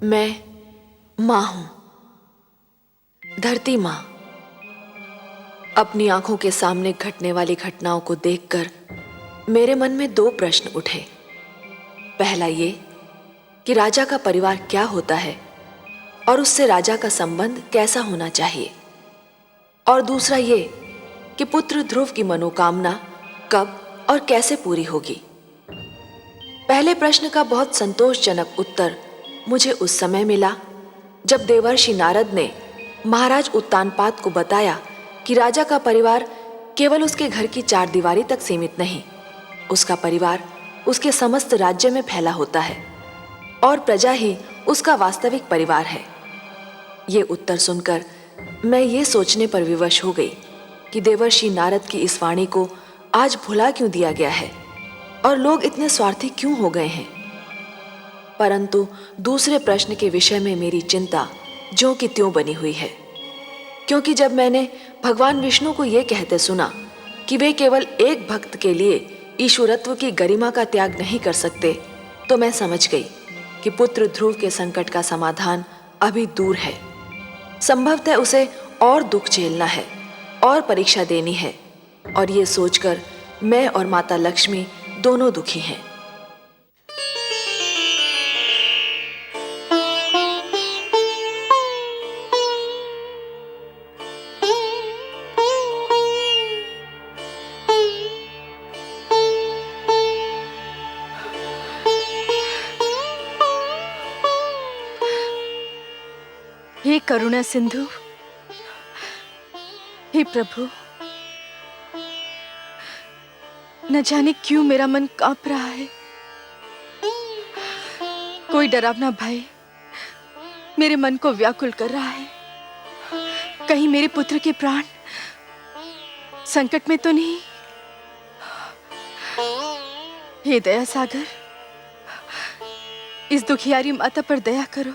मैं माँ हूं, धरती माँ। अपनी आंखों के सामने घटने वाली घटनाओं को देखकर मेरे मन में दो प्रश्न उठे। पहला ये कि राजा का परिवार क्या होता है और उससे राजा का संबंध कैसा होना चाहिए, और दूसरा ये कि पुत्र ध्रुव की मनोकामना कब और कैसे पूरी होगी। पहले प्रश्न का बहुत संतोषजनक उत्तर मुझे उस समय मिला जब देवर्षि नारद ने महाराज उत्तानपाद को बताया कि राजा का परिवार केवल उसके घर की चार दीवारी तक सीमित नहीं, उसका परिवार उसके समस्त राज्य में फैला होता है और प्रजा ही उसका वास्तविक परिवार है। ये उत्तर सुनकर मैं ये सोचने पर विवश हो गई कि देवर्षि नारद की इस वाणी को आज भुला क्यों दिया गया है और लोग इतने स्वार्थी क्यों हो गए हैं। परंतु दूसरे प्रश्न के विषय में मेरी चिंता ज्यों की त्यों बनी हुई है, क्योंकि जब मैंने भगवान विष्णु को यह कहते सुना कि वे केवल एक भक्त के लिए ईश्वरत्व की गरिमा का त्याग नहीं कर सकते, तो मैं समझ गई कि पुत्र ध्रुव के संकट का समाधान अभी दूर है। संभवतः उसे और दुख झेलना है और परीक्षा देनी है, और ये सोचकर मैं और माता लक्ष्मी दोनों दुखी हैं। हे करुणा सिंधु, हे प्रभु, न जाने क्यों मेरा मन कांप रहा है। कोई डरावना भय मेरे मन को व्याकुल कर रहा है। कहीं मेरे पुत्र के प्राण संकट में तो नहीं। हे दया सागर, इस दुखियारी माता पर दया करो।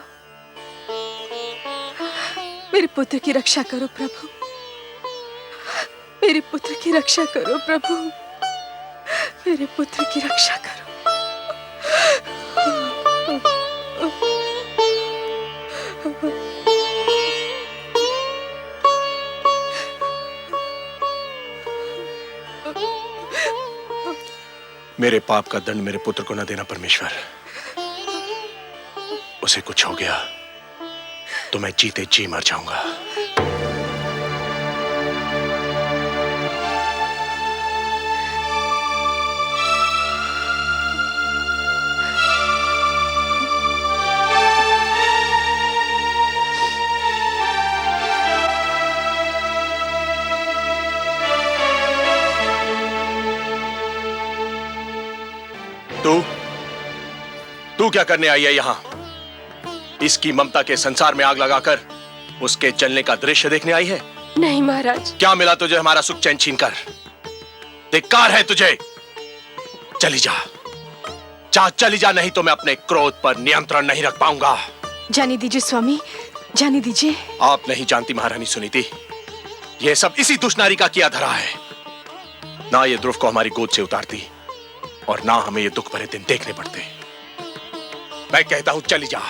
मेरे पुत्र की रक्षा करो प्रभु, मेरे पुत्र की रक्षा करो प्रभु, मेरे पुत्र की रक्षा करो। मेरे पाप का दंड मेरे पुत्र को न देना परमेश्वर। उसे कुछ हो गया तो मैं जीते जी मर जाऊंगा। तू क्या करने आई है यहां? इसकी ममता के संसार में आग लगाकर उसके जलने का दृश्य देखने आई है? नहीं महाराज। क्या मिला तुझे हमारा सुख चैन छीनकर? धिक्कार है तुझे। चली जा, चली जा, नहीं तो मैं अपने क्रोध पर नियंत्रण नहीं रख पाऊंगा। जाने दीजिए स्वामी, जाने दीजिए। आप नहीं जानती महारानी सुनीति, यह सब इसी दुष्नारी का किया धरा है। ना ये ध्रुव को हमारी गोद से उतारती और ना हमें ये दुख भरे दिन देखने पड़ते। मैं कहता हूं चली जा,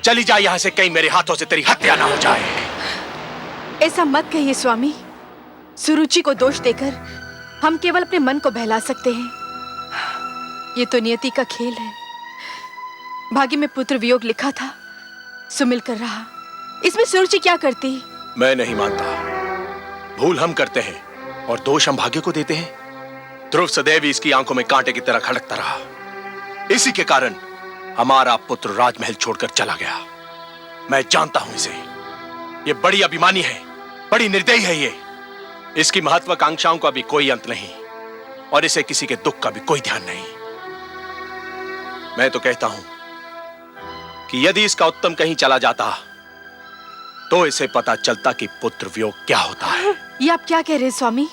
चली जा यहां से, कहीं मेरे हाथों से तेरी हत्या ना हो जाए। ऐसा मत कहिए स्वामी। सुरुचि को दोष देकर हम केवल अपने मन को बहला सकते हैं। ये तो नियति का खेल है। भाग्य में पुत्र वियोग लिखा था, सुमिल कर रहा। इसमें सुरुचि क्या करती? मैं नहीं मानता। भूल हम करते हैं और दोष हम भाग्य को देते हैं। ध्रुव सदैव इसकी आंखों में कांटे की तरह खड़कता रहा। इसी के कारण हमारा पुत्र राजमहल छोड़कर चला गया। मैं जानता हूं इसे। ये बड़ी अभिमानी है, बड़ी निर्दयी है ये। इसकी महत्वाकांक्षाओं का भी कोई अंत नहीं और इसे किसी के दुख का भी कोई ध्यान नहीं। मैं तो कहता हूं कि यदि इसका उत्तम कहीं चला जाता तो इसे पता चलता कि पुत्र वियोग क्या होता है। ये आप क्या कह रहे हैं स्वामी?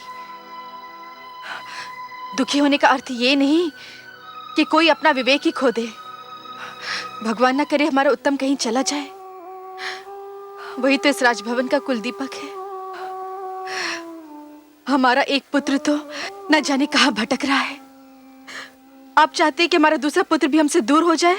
दुखी होने का अर्थ ये नहीं कि कोई अपना विवेक ही खो दे। भगवान ना करे हमारा उत्तम कहीं चला जाए। वही तो इस राजभवन का कुलदीपक है। हमारा एक पुत्र तो न जाने कहां भटक रहा है। आप चाहते हैं कि हमारा दूसरा पुत्र भी हमसे दूर हो जाए?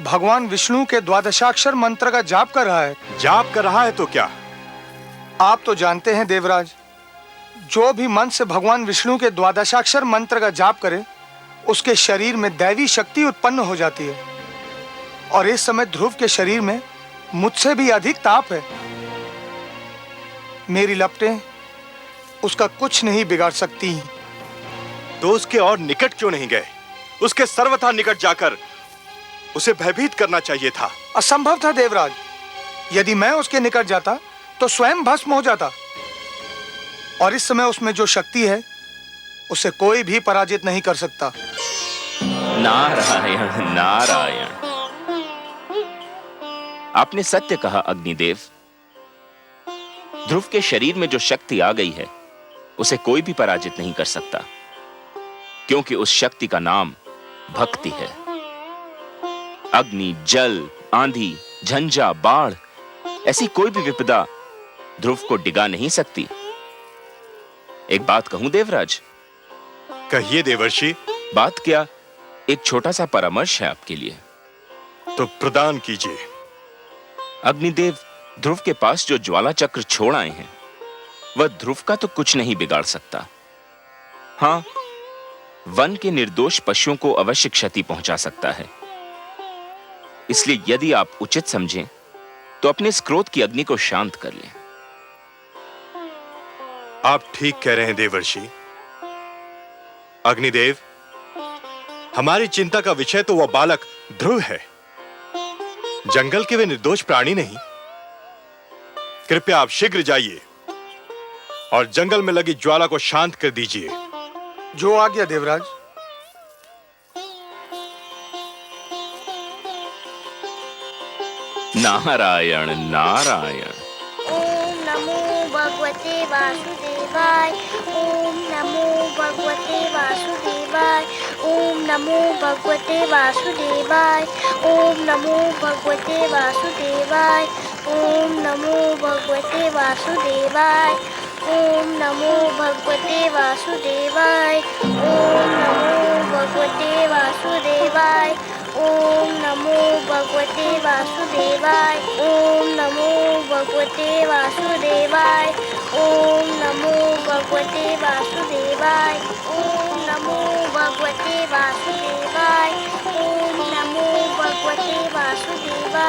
भगवान विष्णु के द्वादशाक्षर मंत्र का जाप कर रहा है। जाप कर रहा है तो क्या? आप तो जानते हैं देवराज, जो भी मन से भगवान विष्णु के द्वादशाक्षर मंत्र का जाप करे उसके शरीर में दैवी शक्ति उत्पन्न हो जाती है। और इस समय ध्रुव के शरीर में मुझसे भी अधिक ताप है। मेरी लपटें उसका कुछ नहीं बिगाड़ सकती। तो उसके और निकट क्यों नहीं गए? उसके सर्वथा निकट जाकर उसे भयभीत करना चाहिए था। असंभव था देवराज। यदि मैं उसके निकट जाता तो स्वयं भस्म हो जाता। और इस समय उसमें जो शक्ति है उसे कोई भी पराजित नहीं कर सकता। नारायण नारायण, आपने सत्य कहा अग्निदेव। ध्रुव के शरीर में जो शक्ति आ गई है उसे कोई भी पराजित नहीं कर सकता, क्योंकि उस शक्ति का नाम भक्ति है। अग्नि, जल, आंधी, झंझा, बाढ़, ऐसी कोई भी विपदा ध्रुव को डिगा नहीं सकती। एक बात कहूं देवराज? कहिए देवर्षि। बात क्या, एक छोटा सा परामर्श है आपके लिए। तो प्रदान कीजिए। अग्निदेव, ध्रुव के पास जो ज्वाला चक्र छोड़ आए हैं वह ध्रुव का तो कुछ नहीं बिगाड़ सकता। हां, वन के निर्दोष पशुओं को अवश्य क्षति पहुंचा सकता है। इसलिए यदि आप उचित समझें तो अपने इस क्रोध की अग्नि को शांत कर लें। आप ठीक कह रहे हैं देवर्षि। अग्निदेव, हमारी चिंता का विषय तो वह बालक ध्रुव है, जंगल के वे निर्दोष प्राणी नहीं। कृपया आप शीघ्र जाइए और जंगल में लगी ज्वाला को शांत कर दीजिए। जो आज्ञा देवराज। नारायण नारायण। ओम नमो भगवते वासुदेवाय। ओम नमो भगवते वासुदेवाय। ओम नमो भगवते वासुदेवाय। ओम नमो भगवते वासुदेवाय। ओम नमो भगवते वासुदेवाय। ओम नमो भगवते वासुदेवाय। ओम नमो भगवते वासुदेवाय। ओम नमो भगवते वासुदेवाय। ओम नमो भगवते वासुदेवाय। ओम नमो भगवते वासुदेवाय। ओम नमो भगवते वासुदेवाय। ओम नमो भगवते वासुदेवाय।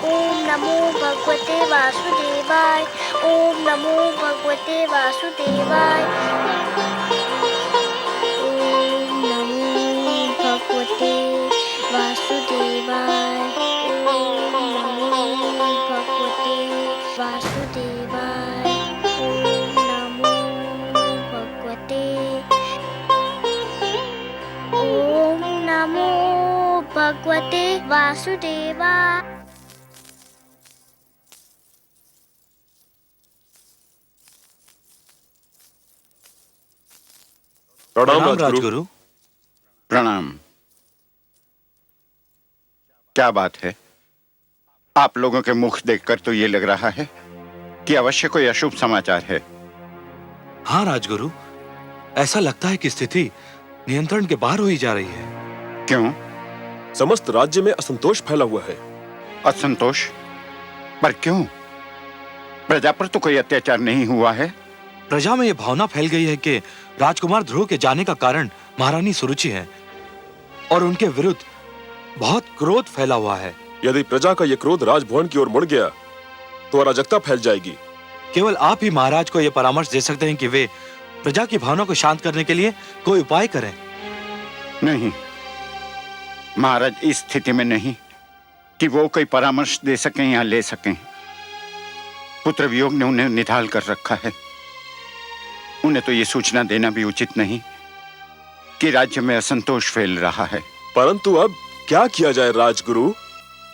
ओम नमो भगवते वासुदेवाय। ओम नमो भगवते वासुदेवाय। ओम नमो भगवते वासुदेवाय। ओम नमो भगवते वासुदेवाय। ओम नमो भगवते। ओम नमो भगवते वासुदेवाय। प्रणाम राजगुरु। प्रणाम। क्या बात है? आप लोगों के मुख देखकर तो ये लग रहा है कि अवश्य कोई अशुभ समाचार है। हाँ राजगुरु, ऐसा लगता है कि स्थिति नियंत्रण के बाहर हुई जा रही है। क्यों? समस्त राज्य में असंतोष फैला हुआ है। असंतोष? पर क्यों? प्रजा पर तो कोई अत्याचार नहीं हुआ है। प्रजा में यह भावना फैल गई है कि राजकुमार ध्रुव के जाने का कारण महारानी सुरुचि है और उनके विरुद्ध बहुत क्रोध फैला हुआ है। यदि प्रजा का यह क्रोध राजभवन की ओर मुड़ गया तो अराजकता फैल जाएगी। केवल आप ही महाराज को यह परामर्श दे सकते हैं कि वे प्रजा की भावना को शांत करने के लिए कोई उपाय करें। नहीं, महाराज इस स्थिति में नहीं कि वो कोई परामर्श दे सकें या ले सकें। पुत्र वियोग ने उन्हें निढाल कर रखा है। उन्हें तो ये सूचना देना भी उचित नहीं कि राज्य में असंतोष फैल रहा है। परंतु अब क्या किया जाए राजगुरु?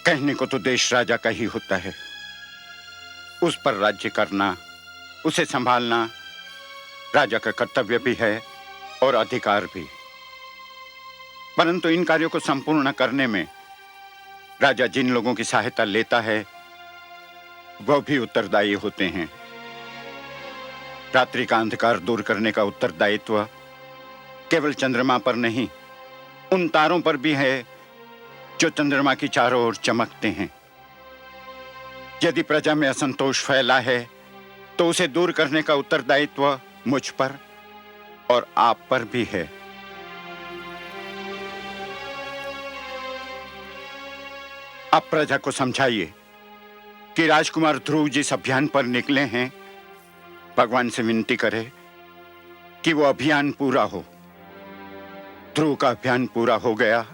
कहने को तो देश राजा का ही होता है। उस पर राज्य करना, उसे संभालना राजा का कर्तव्य भी है और अधिकार भी। परंतु इन कार्यों को संपूर्ण करने में राजा जिन लोगों की सहायता लेता है वह भी उत्तरदायी होते हैं। रात्रि का अंधकार दूर करने का उत्तरदायित्व केवल चंद्रमा पर नहीं, उन तारों पर भी है जो चंद्रमा की चारों ओर चमकते हैं। यदि प्रजा में असंतोष फैला है तो उसे दूर करने का उत्तरदायित्व मुझ पर और आप पर भी है। आप प्रजा को समझाइए कि राजकुमार ध्रुव जिस अभियान पर निकले हैं, भगवान से विनती करें कि वो अभियान पूरा हो। ध्रुव का अभियान पूरा हो गया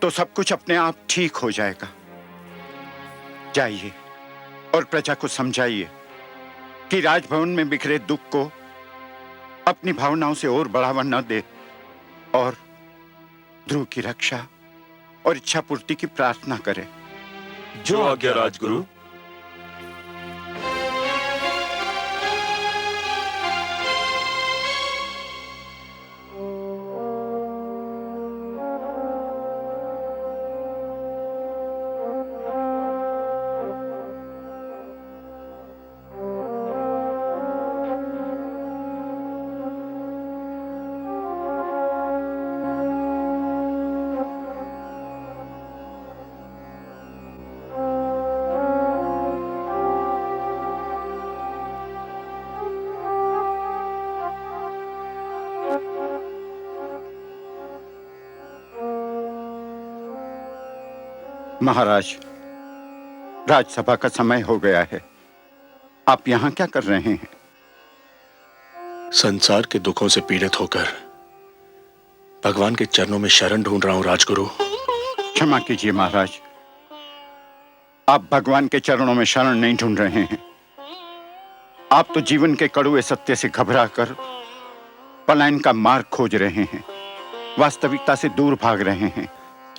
तो सब कुछ अपने आप ठीक हो जाएगा। जाइए और प्रजा को समझाइए कि राजभवन में बिखरे दुख को अपनी भावनाओं से और बढ़ावा न दे और ध्रुव की रक्षा और इच्छा पूर्ति की प्रार्थना करे। जो आज्ञा राजगुरु। महाराज, राजसभा का समय हो गया है। आप यहां क्या कर रहे हैं? संसार के दुखों से पीड़ित होकर भगवान के चरणों में शरण ढूंढ रहा हूं राजगुरु। क्षमा कीजिए महाराज, आप भगवान के चरणों में शरण नहीं ढूंढ रहे हैं। आप तो जीवन के कड़वे सत्य से घबराकर पलायन का मार्ग खोज रहे हैं, वास्तविकता से दूर भाग रहे हैं।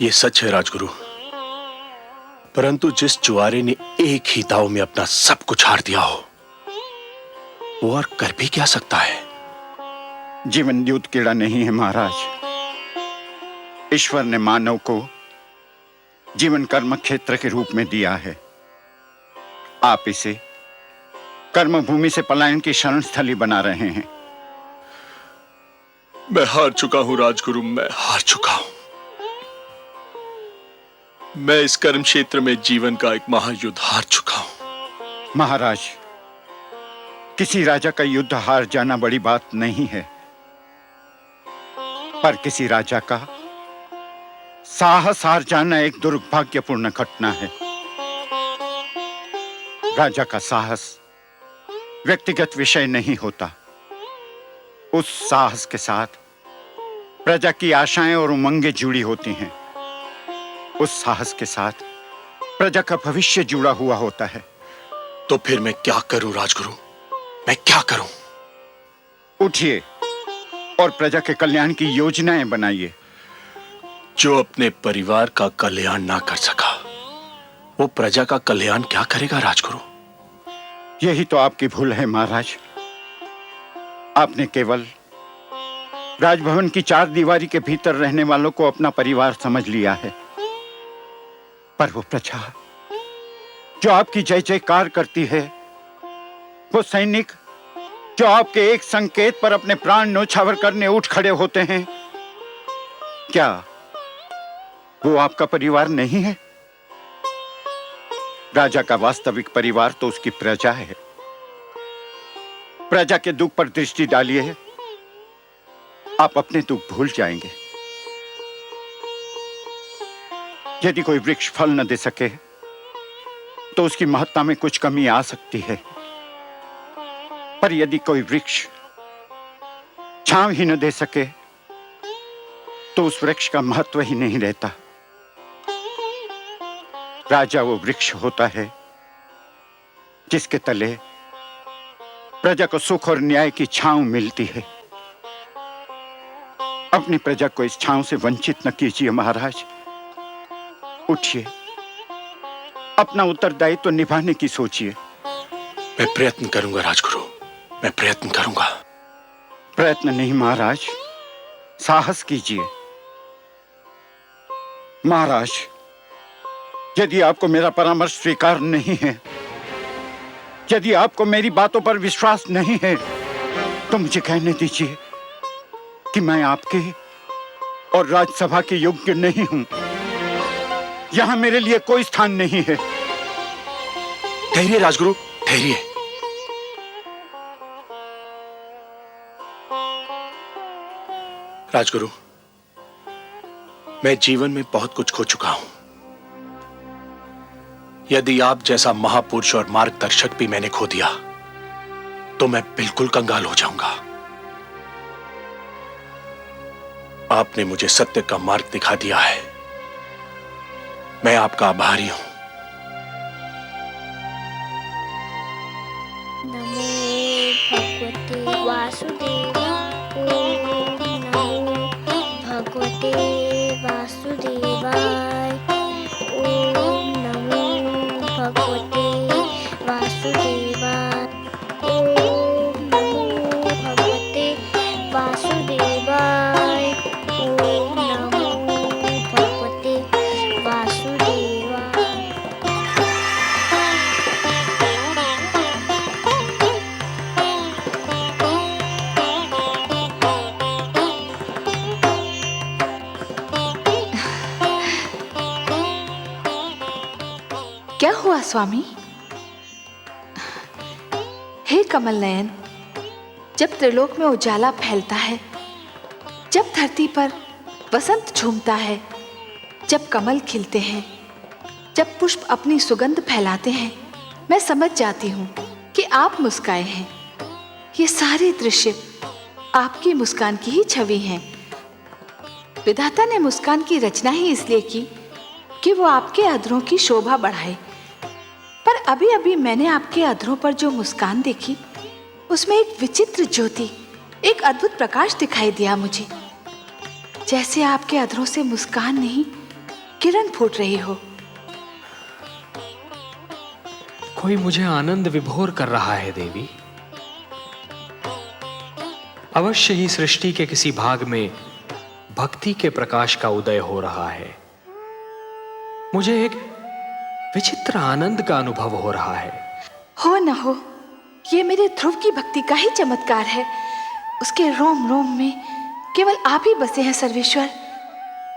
ये सच है राजगुरु, परंतु जिस जुआरे ने एक ही दाव में अपना सब कुछ हार दिया हो, वो और कर भी क्या सकता है? जीवन युद्ध कीड़ा नहीं है महाराज। ईश्वर ने मानव को जीवन कर्म क्षेत्र के रूप में दिया है। आप इसे कर्म भूमि से पलायन की शरण स्थली बना रहे हैं। मैं हार चुका हूं राजगुरु, मैं हार चुका हूं। मैं इस कर्म क्षेत्र में जीवन का एक महायुद्ध हार चुका हूं। महाराज, किसी राजा का युद्ध हार जाना बड़ी बात नहीं है, पर किसी राजा का साहस हार जाना एक दुर्भाग्यपूर्ण घटना है। राजा का साहस व्यक्तिगत विषय नहीं होता। उस साहस के साथ प्रजा की आशाएं और उमंगें जुड़ी होती हैं। उस साहस के साथ प्रजा का भविष्य जुड़ा हुआ होता है। तो फिर मैं क्या करूं राजगुरु, मैं क्या करूं? उठिए और प्रजा के कल्याण की योजनाएं बनाइए। जो अपने परिवार का कल्याण ना कर सका, वो प्रजा का कल्याण क्या करेगा राजगुरु? यही तो आपकी भूल है महाराज। आपने केवल राजभवन की चार दीवारी के भीतर रहने वालों को अपना परिवार समझ लिया है, पर वो प्रजा जो आपकी जय जयकार करती है, वो सैनिक जो आपके एक संकेत पर अपने प्राण न्योछावर करने उठ खड़े होते हैं, क्या वो आपका परिवार नहीं है? राजा का वास्तविक परिवार तो उसकी प्रजा है। प्रजा के दुख पर दृष्टि डालिए, आप अपने दुख भूल जाएंगे। यदि कोई वृक्ष फल न दे सके तो उसकी महत्ता में कुछ कमी आ सकती है, पर यदि कोई वृक्ष छांव ही न दे सके तो उस वृक्ष का महत्व ही नहीं रहता। राजा वो वृक्ष होता है जिसके तले प्रजा को सुख और न्याय की छांव मिलती है। अपनी प्रजा को इस छांव से वंचित न कीजिए महाराज। उठिए, अपना उत्तरदायित्व तो निभाने की सोचिए। मैं प्रयत्न करूंगा राजगुरु, मैं प्रयत्न करूंगा। प्रयत्न नहीं महाराज, साहस कीजिए। महाराज, यदि आपको मेरा परामर्श स्वीकार नहीं है, यदि आपको मेरी बातों पर विश्वास नहीं है, तो मुझे कहने दीजिए कि मैं आपके और राजसभा के योग्य नहीं हूं। यहाँ मेरे लिए कोई स्थान नहीं है। ठहरिए राजगुरु, ठहरिए। राजगुरु, मैं जीवन में बहुत कुछ खो चुका हूं। यदि आप जैसा महापुरुष और मार्गदर्शक भी मैंने खो दिया तो मैं बिल्कुल कंगाल हो जाऊंगा। आपने मुझे सत्य का मार्ग दिखा दिया है, मैं आपका आभारी हूं। नमो भगवते वासुदेवाय। ओम नमो भगवते वासुदेवाय। ओम नमो भगवते वासुदेवाय। ओम नमो भगवते वासुदेवाय। ओम नमो भगवते वासुदेवाय। क्या हुआ स्वामी? हे कमल नयन, जब त्रिलोक में उजाला फैलता है, जब धरती पर बसंत झूमता है, जब कमल खिलते हैं, जब पुष्प अपनी सुगंध फैलाते हैं, मैं समझ जाती हूँ कि आप मुस्काए हैं। ये सारे दृश्य आपकी मुस्कान की ही छवि हैं। विधाता ने मुस्कान की रचना ही इसलिए की कि वो आपके अधरों की शोभा बढ़ाए। पर अभी अभी मैंने आपके अधरों पर जो मुस्कान देखी, उसमें एक विचित्र ज्योति, एक अद्भुत प्रकाश दिखाई दिया मुझे। जैसे आपके अधरों से मुस्कान नहीं, किरण फूट रही हो। कोई मुझे आनंद विभोर कर रहा है देवी। अवश्य ही सृष्टि के किसी भाग में भक्ति के प्रकाश का उदय हो रहा है। मुझे एक विचित्र आनंद का अनुभव हो रहा है। हो न हो, ये मेरे ध्रुव की भक्ति का ही चमत्कार है। उसके रोम रोम में केवल आप ही बसे हैं सर्वेश्वर।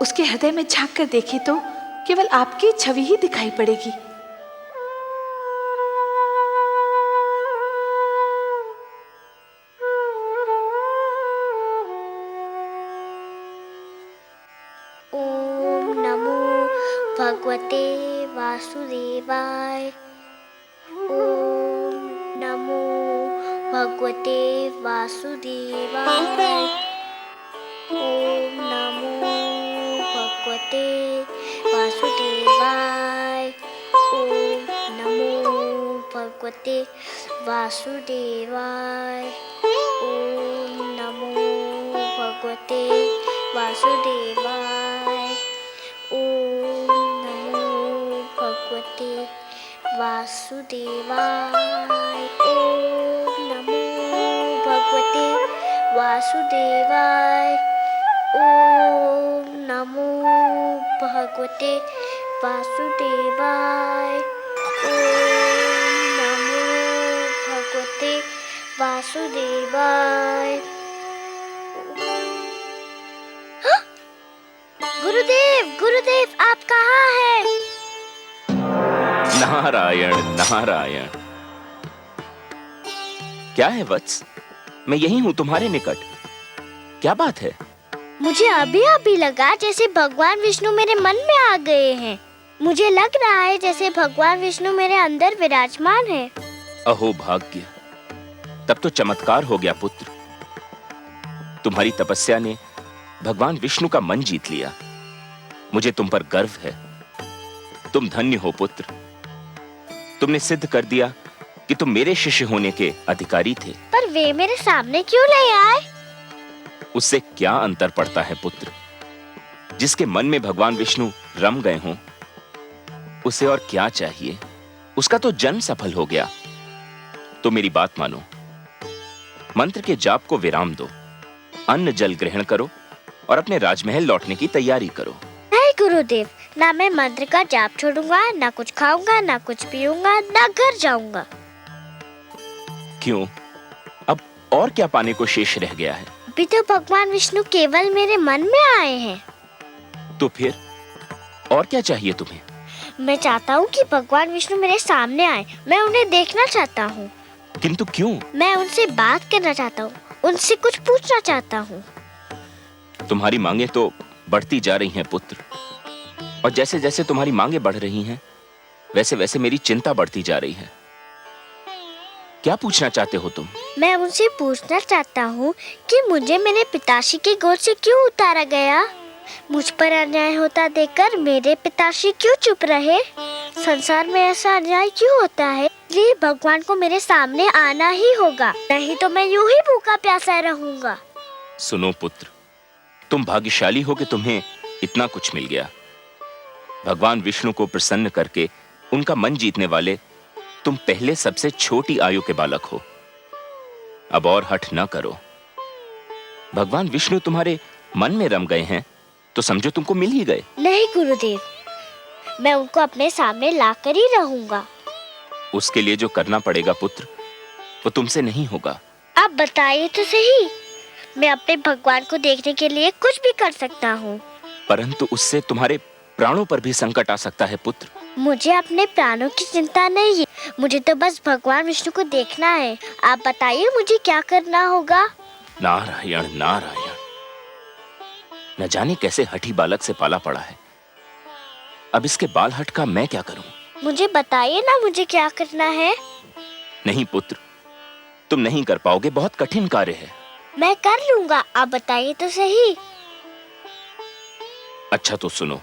उसके हृदय में झांक कर देखे तो केवल आपकी छवि ही दिखाई पड़ेगी। ओम नमो भगवते वासुदेवाय। ओम नमो भगवते वासुदेवाय। ओम नमो भगवते वासुदेवाय। ओम नमो भगवते वासुदेवाय। ओम नमो भगवते वासुदेवाय। ओम नमो भगवते वासुदेवाय। ओम नमो भगवते वासुदेवाय। ओम नमो भगवते वासुदेवाय। ओम नमो भगवते वासुदेवाय। गुरुदेव, गुरुदेव, आप कहाँ हैं? नारायण नारायण। क्या है वत्स? मैं यही हूं तुम्हारे निकट। क्या बात है? मुझे अभी अभी लगा जैसे भगवान विष्णु मेरे मन में आ गए हैं। मुझे लग रहा है जैसे भगवान विष्णु मेरे अंदर विराजमान है। अहो भाग्य, तब तो चमत्कार हो गया पुत्र। तुम्हारी तपस्या ने भगवान विष्णु का मन जीत लिया। मुझे तुम पर गर्व है। तुम धन्य हो पुत्र। तुमने सिद्ध कर दिया कि तुम मेरे शिष्य होने के अधिकारी थे। पर वे मेरे सामने क्यों नहीं आए? उससे क्या अंतर पड़ता है पुत्र? जिसके मन में भगवान विष्णु रम गए हों, उसे और क्या चाहिए? उसका तो जन्म सफल हो गया। तो मेरी बात मानो, मंत्र के जाप को विराम दो, अन्न जल ग्रहण करो और अपने राजमहल लौटने की तैयारी करो। नहीं गुरुदेव, ना मैं मंत्र का जाप छोड़ूंगा, ना कुछ खाऊंगा, ना कुछ पीऊंगा, ना घर जाऊंगा। क्यों? अब और क्या पाने को शेष रह गया है? अभी तो भगवान विष्णु केवल मेरे मन में आए हैं। तो फिर और क्या चाहिए तुम्हें? मैं चाहता हूँ कि भगवान विष्णु मेरे सामने आए। मैं उन्हें देखना चाहता हूँ। किंतु क्यों? मैं उनसे बात करना चाहता हूँ, उनसे कुछ पूछना चाहता हूँ। तुम्हारी मांगे तो बढ़ती जा रही हैं पुत्र, और जैसे जैसे तुम्हारी मांगे बढ़ रही हैं वैसे वैसे मेरी चिंता बढ़ती जा रही है। क्या पूछना चाहते हो तुम? मैं उनसे पूछना चाहता हूँ कि मुझे मेरे पिताश्री की गोद से क्यों उतारा गया? मुझ पर अन्याय होता देखकर मेरे पिताश्री क्यों चुप रहे? संसार में ऐसा अन्याय क्यों होता है? इसलिए भगवान को मेरे सामने आना ही होगा, नहीं तो मैं यूं ही भूखा प्यासा रहूंगा। सुनो पुत्र, तुम भाग्यशाली हो कि तुम्हें इतना कुछ मिल गया। भगवान विष्णु को प्रसन्न करके उनका मन जीतने वाले तुम पहले सबसे छोटी आयु के बालक हो। अब और हठ न करो। भगवान विष्णु तुम्हारे मन में रम गए हैं तो समझो तुमको मिल ही गए। नहीं गुरुदेव, मैं उनको अपने सामने लाकर ही रहूंगा। उसके लिए जो करना पड़ेगा पुत्र, वो तुमसे नहीं होगा। आप बताइए तो सही, मैं अपने भगवान को देखने के लिए कुछ भी कर सकता हूँ। परंतु उससे तुम्हारे प्राणों पर भी संकट आ सकता है पुत्र। मुझे अपने प्राणों की चिंता नहीं है, मुझे तो बस भगवान विष्णु को देखना है। आप बताइए मुझे क्या करना होगा? नारायण नारायण, न जाने कैसे हठी बालक से पाला पड़ा है। अब इसके बाल हट का मैं क्या करूं? मुझे बताइए ना मुझे क्या करना है। नहीं पुत्र, तुम नहीं कर पाओगे, बहुत कठिन कार्य है। मैं कर लूंगा, आप बताइए तो सही। अच्छा तो सुनो,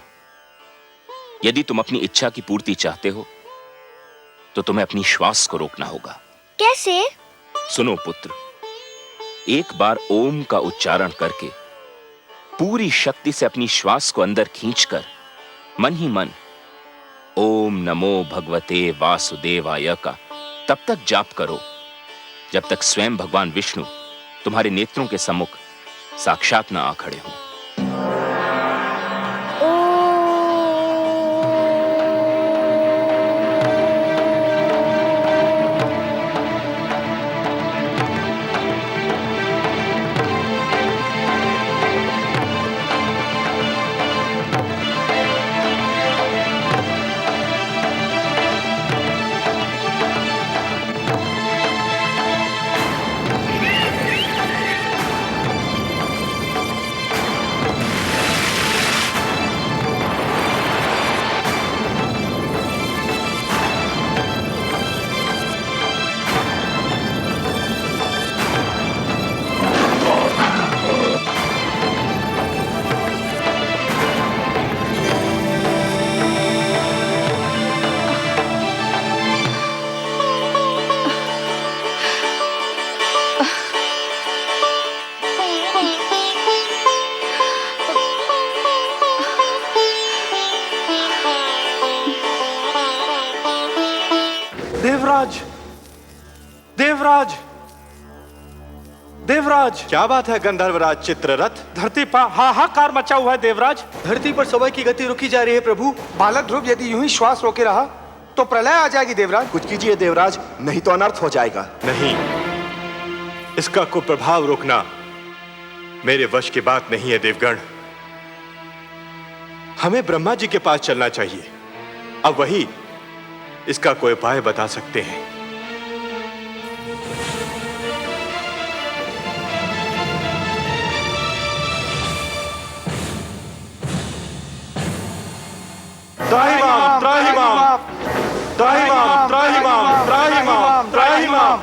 यदि तुम अपनी इच्छा की पूर्ति चाहते हो तो तुम्हें अपनी श्वास को रोकना होगा। कैसे? सुनो पुत्र, एक बार ओम का उच्चारण करके पूरी शक्ति से अपनी श्वास को अंदर खींचकर मन ही मन ओम नमो भगवते वासुदेवाय का तब तक जाप करो जब तक स्वयं भगवान विष्णु तुम्हारे नेत्रों के सम्मुख साक्षात न आ खड़े हों। देवराज, देवराज, देवराज! क्या बात है गंधर्वराज चित्ररथ? धरती पर हाहाकार मचा हुआ है देवराज। धरती पर समय की गति रुकी जा रही है प्रभु। बालक ध्रुव यदि यूं ही श्वास रोके रहा तो प्रलय आ जाएगी देवराज। कुछ कीजिए देवराज, नहीं तो अनर्थ हो जाएगा। नहीं, इसका कुप्रभाव रोकना मेरे वश की बात नहीं है देवगण। हमें ब्रह्मा जी के पास चलना चाहिए, अब वही इसका कोई उपाय बता सकते हैं। त्राहिमाम, त्राहिमाम, त्राहिमाम, त्राहिमाम, त्राहिमाम, त्राहिमाम।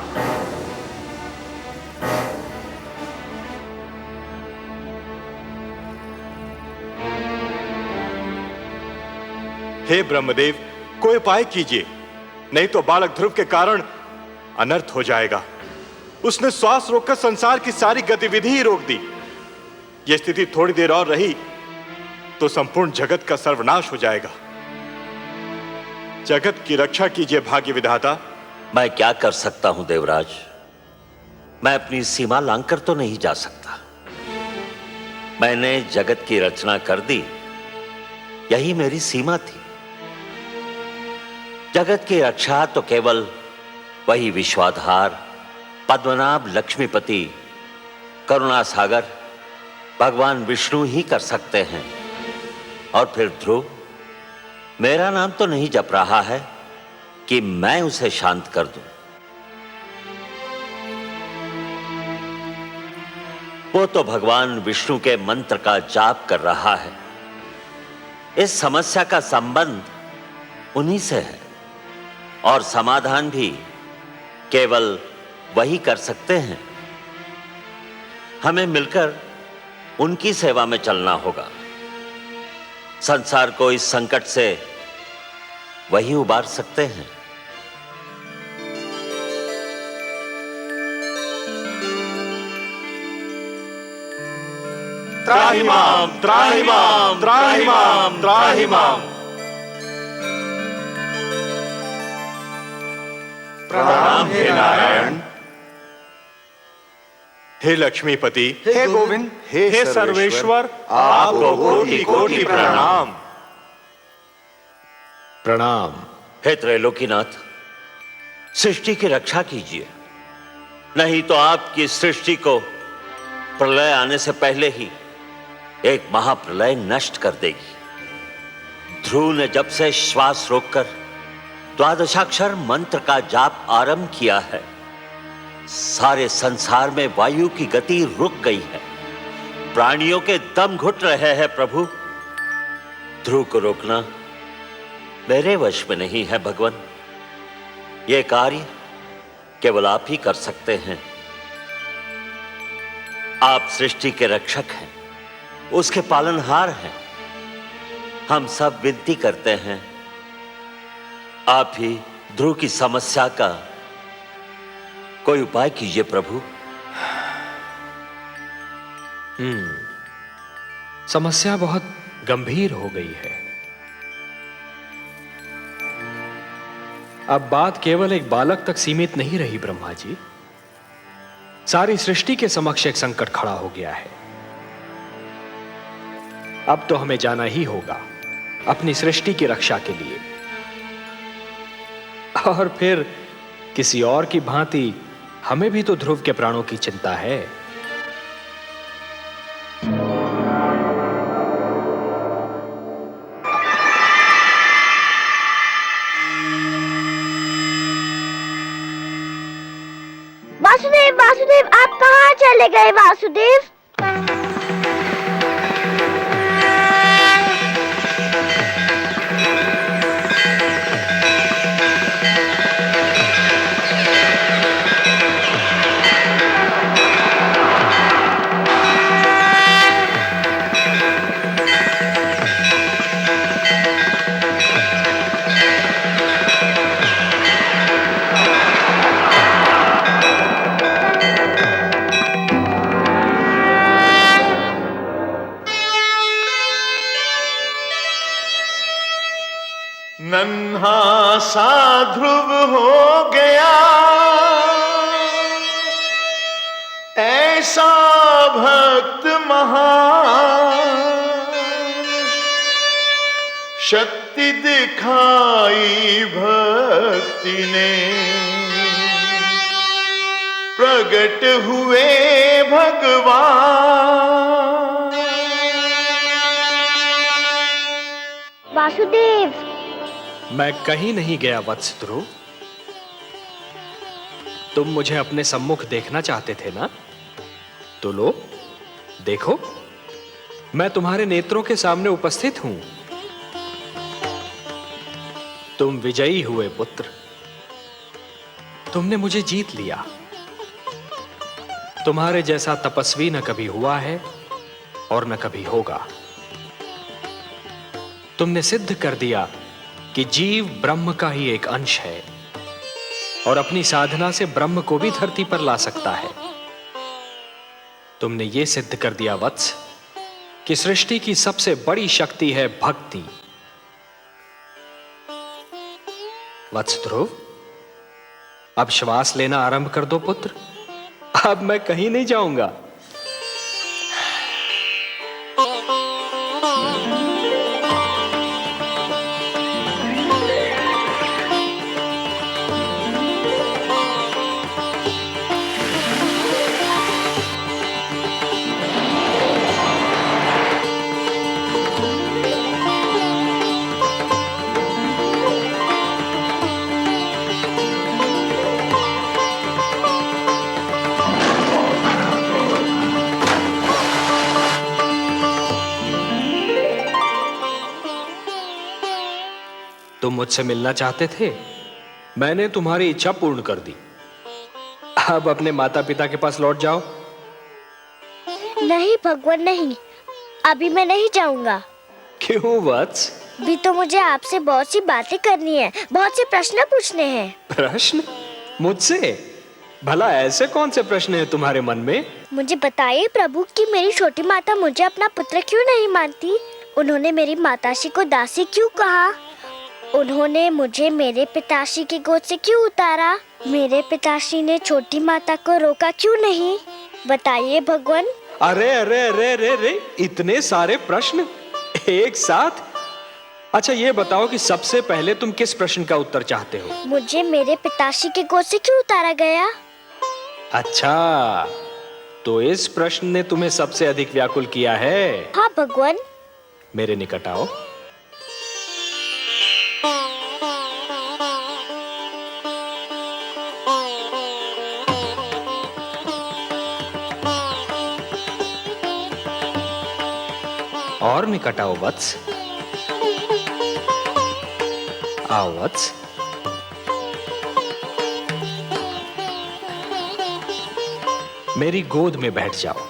हे ब्रह्मदेव, कोई उपाय कीजिए, नहीं तो बालक ध्रुव के कारण अनर्थ हो जाएगा। उसने श्वास रोककर संसार की सारी गतिविधि ही रोक दी। यह स्थिति थोड़ी देर और रही तो संपूर्ण जगत का सर्वनाश हो जाएगा। जगत की रक्षा कीजिए भाग्य विधाता। मैं क्या कर सकता हूं देवराज? मैं अपनी सीमा लांघकर तो नहीं जा सकता। मैंने जगत की रचना कर दी, यही मेरी सीमा थी। जगत की रक्षा तो केवल वही विश्वाधार, पद्मनाभ, लक्ष्मीपति, करुणा सागर भगवान विष्णु ही कर सकते हैं। और फिर ध्रुव, मेरा नाम तो नहीं जप रहा है कि मैं उसे शांत कर दूं। वो तो भगवान विष्णु के मंत्र का जाप कर रहा है। इस समस्या का संबंध उन्हीं से है और समाधान भी केवल वही कर सकते हैं। हमें मिलकर उनकी सेवा में चलना होगा। संसार को इस संकट से वही उबार सकते हैं। त्राहिमाम त्राहिमाम त्राहिमाम त्राहिमाम। प्रणाम हे नारायण। हे लक्ष्मीपति, हे गोविंद, हे सर्वेश्वर, आपको कोटि कोटि प्रणाम। प्रणाम। हे त्रैलोकीनाथ, सृष्टि की रक्षा कीजिए, नहीं तो आपकी सृष्टि को प्रलय आने से पहले ही एक महाप्रलय नष्ट कर देगी। ध्रुव ने जब से श्वास रोककर द्वादशाक्षर मंत्र का जाप आरंभ किया है, सारे संसार में वायु की गति रुक गई है। प्राणियों के दम घुट रहे हैं प्रभु। ध्रुव को रोकना मेरे वश में नहीं है भगवान। यह कार्य केवल आप ही कर सकते हैं। आप सृष्टि के रक्षक हैं, उसके पालनहार हैं। हम सब विनती करते हैं, आप ही ध्रुव की समस्या का कोई उपाय कीजिए प्रभु। समस्या बहुत गंभीर हो गई है। अब बात केवल एक बालक तक सीमित नहीं रही ब्रह्मा जी। सारी सृष्टि के समक्ष एक संकट खड़ा हो गया है। अब तो हमें जाना ही होगा अपनी सृष्टि की रक्षा के लिए, और फिर किसी और की भांति हमें भी तो ध्रुव के प्राणों की चिंता है। वासुदेव, वासुदेव, आप कहाँ चले गए वासुदेव? नन्हा सा ध्रुव हो गया, ऐसा भक्त महान, शक्ति दिखाई भक्ति ने, प्रगट हुए भगवान। वासुदेव, मैं कहीं नहीं गया वत्स ध्रुव। तुम मुझे अपने सम्मुख देखना चाहते थे ना? तो लो, देखो, मैं तुम्हारे नेत्रों के सामने उपस्थित हूं। तुम विजयी हुए पुत्र। तुमने मुझे जीत लिया। तुम्हारे जैसा तपस्वी न कभी हुआ है और न कभी होगा। तुमने सिद्ध कर दिया कि जीव ब्रह्म का ही एक अंश है और अपनी साधना से ब्रह्म को भी धरती पर ला सकता है। तुमने यह सिद्ध कर दिया वत्स कि सृष्टि की सबसे बड़ी शक्ति है भक्ति। वत्स ध्रुव, अब श्वास लेना आरंभ कर दो पुत्र। अब मैं कहीं नहीं जाऊंगा। तुम मुझसे मिलना चाहते थे, मैंने तुम्हारी इच्छा पूर्ण कर दी। अब अपने माता पिता के पास लौट जाओ। नहीं भगवान नहीं, अभी मैं नहीं जाऊंगा। क्यों वत्स? भी तो मुझे आपसे बहुत सी बातें करनी है, बहुत से प्रश्न पूछने हैं। प्रश्न? मुझसे? भला ऐसे कौन से प्रश्न हैं तुम्हारे मन में? मुझे बताइए प्रभु कि मेरी छोटी माता मुझे अपना पुत्र क्यों नहीं मानती? उन्होंने मेरी माताश्री को दासी क्यों कहा? उन्होंने मुझे मेरे पिताश्री की गोद से क्यों उतारा? मेरे पिताश्री ने छोटी माता को रोका क्यों नहीं? बताइए भगवान। अरे अरे अरे अरे अरे, इतने सारे प्रश्न एक साथ? अच्छा ये बताओ कि सबसे पहले तुम किस प्रश्न का उत्तर चाहते हो? मुझे मेरे पिताश्री की गोद से क्यों उतारा गया? अच्छा, तो इस प्रश्न ने तुम्हें सबसे अधिक व्याकुल किया है? हाँ भगवान। मेरे निकट आओ। और निकट आओ वत्स। आओ वत्स। मेरी गोद में बैठ जाओ।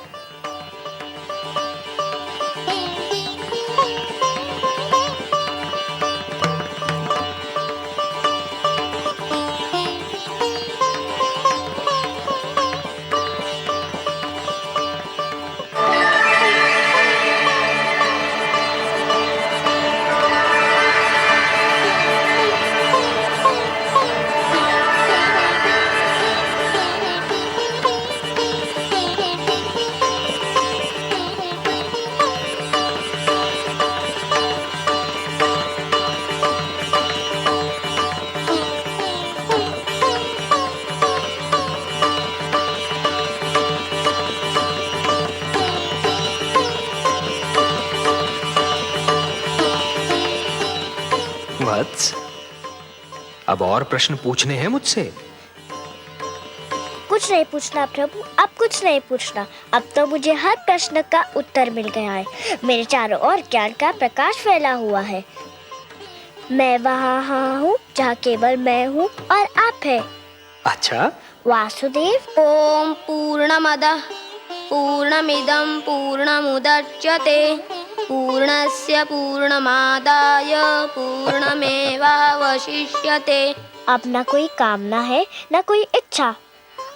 वत्स, अब और प्रश्न पूछने हैं मुझसे? कुछ नहीं पूछना प्रभु, अब कुछ नहीं पूछना। अब तो मुझे हर प्रश्न का उत्तर मिल गया है। मेरे चारों ओर ज्ञान का प्रकाश फैला हुआ है। मैं वहाँ हूँ जहाँ केवल मैं हूँ और आप है। अच्छा वासुदेव। ओम पूर्णमदः पूर्णमिदं पूर्णमुदच्यते पूर्णस्य पूर्णमादाय पूर्णमेवावशिष्यते। अब ना कोई कामना है ना कोई इच्छा।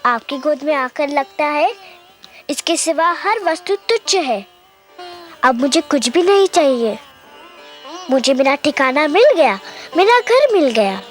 आपकी गोद में आकर लगता है इसके सिवा हर वस्तु तुच्छ है। अब मुझे कुछ भी नहीं चाहिए। मुझे मेरा ठिकाना मिल गया, मेरा घर मिल गया।